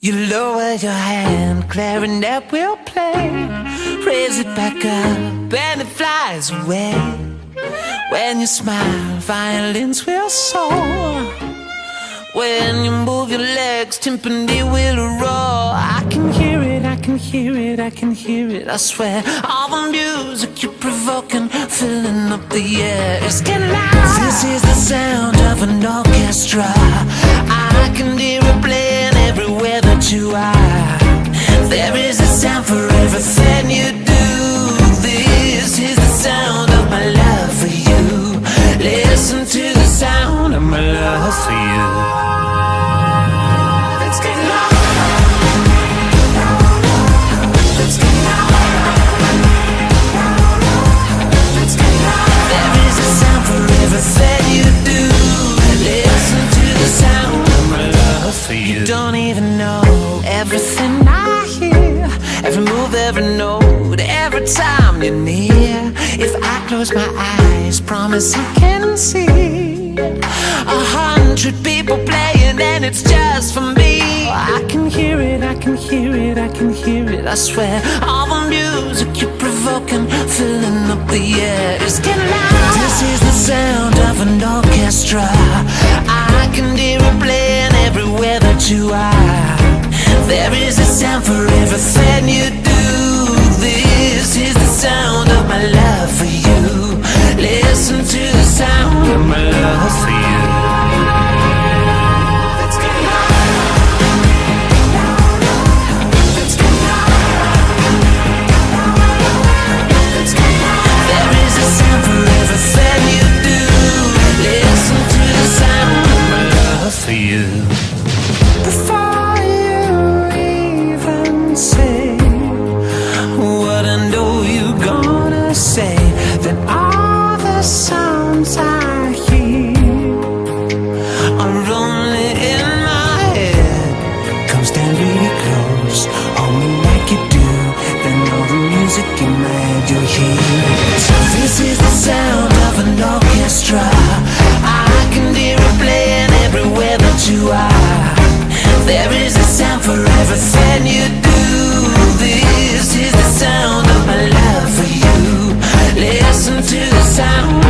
You lower your hand, clarinet will play. Raise it back up and it flies away. When you smile, violins will soar. When you move your legs, timpani will roar. I can hear it, I can hear it, I can hear it, I swear. All the music you're provoking, filling up the air. It's getting loud. This is the sound of an orchestra. I can hear it playing everywhere that you are. There is a sound for everything you do. This is the sound of my love for you. Listen to the sound of my love for you. Let's get loud. Let's get loud. Let's get loud. There is a sound for everything you do. Listen to the sound of my love for you. You don't even know everything I hear, every move, every note, every time you're near. If I close my eyes, promise I can see 100 people playing and it's just for me. I can hear it, I can hear it, I can hear it, I swear. All the music you're provoking, filling up the air. It's getting loud. This is the sound of an orchestra. I can hear it playing everywhere that you are. There is a sound for everything you do. This is the sound of my love for you. Listen to the sound of my love for you. Let's get loud. Let's get loud. Let's get loud. There is a sound for everything you do. Listen to the sound of my love for you. Before you even say what I know you're gonna say, then all the sounds I hear are only in my head. Come stand really close, hold me like you do, then all the music in my head you'll hear. So this is the sound of an orchestra. I can hear it playing everywhere that you are. There is a sound for everything you do. This is the sound of my love for you. Listen to the sound